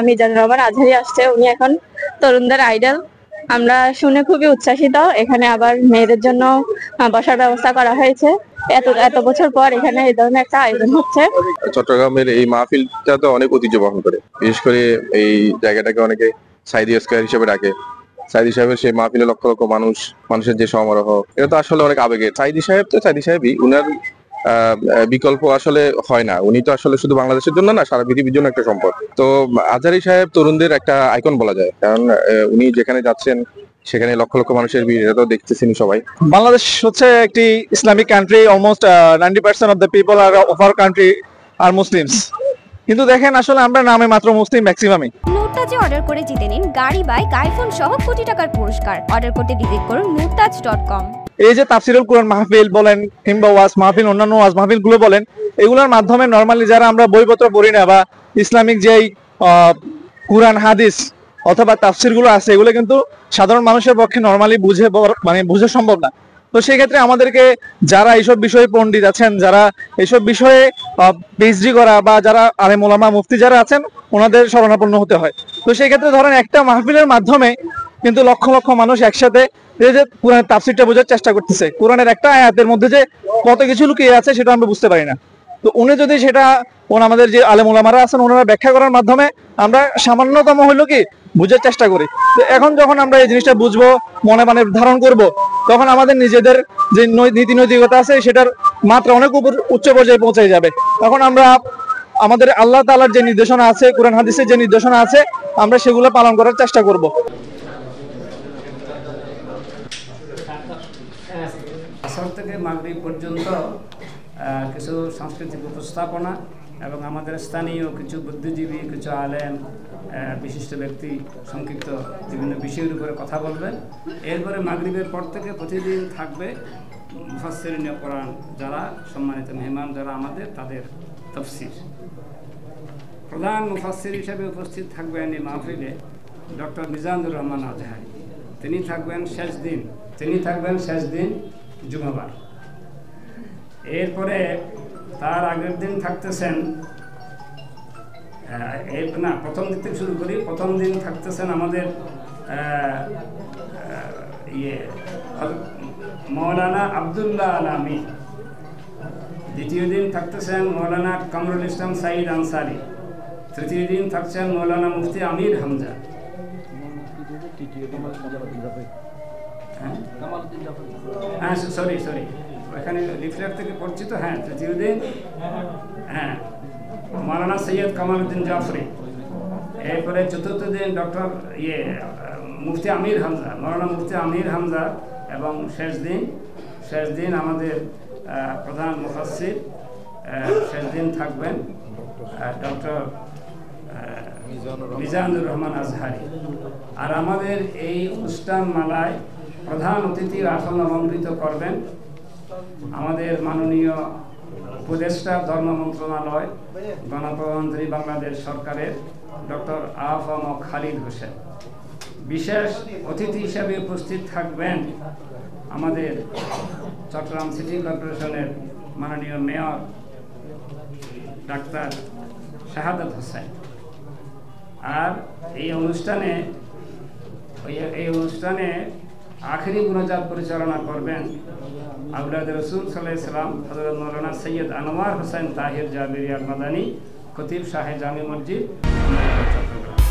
মিজানুর রহমান আজহারি আসছে, উনি এখন তরুণদের আইডল। আমরা শুনে খুবই উচ্ছ্বাসিত। এখানে আবার মেয়েদের জন্য বসার ব্যবস্থা করা হয়েছে। এত এত বছর পর এখানে এই ধরনের একটা আয়োজন হচ্ছে। চট্টগ্রামের এই মাহফিলটা তো অনেক ঐতিহ্য বহন করে, বিশেষ করে এই জায়গাটাকে অনেকে সাইদি স্কয়ার হিসেবে ডাকে। সাইদি সাহেবের সেই মাহফিলে লক্ষ লক্ষ মানুষের যে সমারোহ, এটা তো আসলে অনেক আবেগের। সাইদি সাহেব তো সাইদি সাহেবই, উনার বিকল্প আসলে হয় না। উনি তো আসলে শুধু বাংলাদেশের জন্য না, সারা পৃথিবীর জন্য একটা সম্পদ। তো আজহারি সাহেব তরুণদের একটা আইকন বলা যায়, কারণ উনি যেখানে যাচ্ছেন সেখানে লক্ষ লক্ষ মানুষের ভিড়, এটা তো দেখতেছেন সবাই। বাংলাদেশ হচ্ছে একটি Islamic country. Almost 90% of the people are of our country are Muslims. কিন্তু দেখেন আসলে আমরা নামে মাত্র মুসলিম ম্যাক্সিমামই। নুরতাজে অর্ডার করে জিতে নিন গাড়ি, বাইক, আইফোন সহ কোটি টাকার পুরস্কার। অর্ডার করতে ভিজিট করুন nurtaj.com। এই যে তাফসিরুল কুরআন মাহফিল বলেন কিংবা ওয়াজ মাহফিল, অন্যান্য ওয়াজ মাহফিল গুলো বলেন, এগুলোর মাধ্যমে নর্মালি যারা আমরা বইপত্র পড়ি না বা ইসলামিক যেই কুরআন হাদিস অথবা তাফসির গুলো আছে, এগুলো কিন্তু সাধারণ মানুষের পক্ষে নর্মালি বুঝে সম্ভব না। তো সেই ক্ষেত্রে আমাদেরকে যারা এইসব বিষয়ে পণ্ডিত আছেন, যারা এইসব বিষয়ে পিএইচডি করা বা যারা আলেম ওলামা মুফতি যারা আছেন, ওনাদের শরণাপন্ন হতে হয়। তো সেই ক্ষেত্রে ধরেন একটা মাহফিলের মাধ্যমে কিন্তু লক্ষ লক্ষ মানুষ একসাথে এই যে কোরআনের তাফসিরটা বোঝার চেষ্টা করতেছে। কোরআনের একটা আয়াতের মধ্যে যে কত কিছু লুকিয়ে আছে সেটা আমরা বুঝতে পারি না। তো উনি যদি সেটা আমাদের যে আলেম ওলামারা আছেন ওনারা ব্যাখ্যা করার মাধ্যমে আমরা সামান্যতম হইলো কি বুঝার চেষ্টা করি। তো এখন যখন আমরা এই জিনিসটা বুঝবো, মনে মানে ধারণ করব, তখন আমাদের নিজেদের যে নীতি নৈতিকতা আছে সেটার মাত্রা অনেক উচ্চ পর্যায়ে পৌঁছে যাবে। তখন আমরা আমাদের আল্লাহ তাআলার যে নির্দেশনা আছে, কোরআন হাদিসের যে নির্দেশনা আছে, আমরা সেগুলো পালন করার চেষ্টা করব। আসর থেকে মাগরিব পর্যন্ত কিছু সাংস্কৃতিক উপস্থাপনা এবং আমাদের স্থানীয় কিছু বুদ্ধিজীবী, কিছু আলেম, বিশিষ্ট ব্যক্তি সংক্ষিপ্ত বিভিন্ন বিষয়ের উপরে কথা বলবেন। এরপরে মাগরিবের পর থেকে প্রতিদিন থাকবে মুফাসসিরিনে কোরআন, যারা সম্মানিত মেহমান যারা আমাদের, তাদের তাফসীর। প্রধান মুফাসসির হিসেবে উপস্থিত থাকবেন এই মাহফিলে ডক্টর মিজানুর রহমান আজহারি। তিনি থাকবেন শেষ দিন জুমাবার। এরপরে তার আগের দিন থাকতেছেন প্রথম দিক থেকে শুরু করি। প্রথম দিন থাকতেছেন আমাদের মৌলানা আব্দুল্লাহ আলামী। দ্বিতীয় দিন থাকতেছেন মৌলানা কামরুল ইসলাম সাঈদ আনসারি। তৃতীয় দিন থাকছেন মৌলানা মুফতি আমির হামজা। সরি এখানে লিফলেট থেকে পড়ছি তো। তৃতীয় দিন মৌলানা সৈয়দ কামালউদ্দিন জাফরি। এরপরে চতুর্থ দিন ডক্টর মুফতি আমির হামজা, মৌলানা মুফতি আমির হামজা। এবং শেষ দিন আমাদের প্রধান মুফাসসির শেষ দিন থাকবেন ডক্টর মিজানুর রহমান আজহারি। আর আমাদের এই অনুষ্ঠান মালায় প্রধান অতিথির আসন অলঙ্কৃত করবেন আমাদের মাননীয় উপদেষ্টা ধর্ম মন্ত্রণালয়, গণপ্রজাতন্ত্রী বাংলাদেশ সরকারের ডক্টর আফম খালিদ হোসেন। বিশেষ অতিথি হিসেবে উপস্থিত থাকবেন আমাদের চট্টগ্রাম সিটি কর্পোরেশনের মাননীয় মেয়র ডাক্তার শাহাদাত হোসেন। আর এই অনুষ্ঠানে আখেরি মুনাজাত পরিচালনা করবেন আওলাদ রাসূল সাল্লাল্লাহু আলাইহি ওয়াসাল্লাম হযরত মাওলানা সৈয়দ আনোয়ার হোসেন তাহির জাবিরি আল মাদানী, খতিব শাহে জামি মসজিদ, চট্টগ্রাম।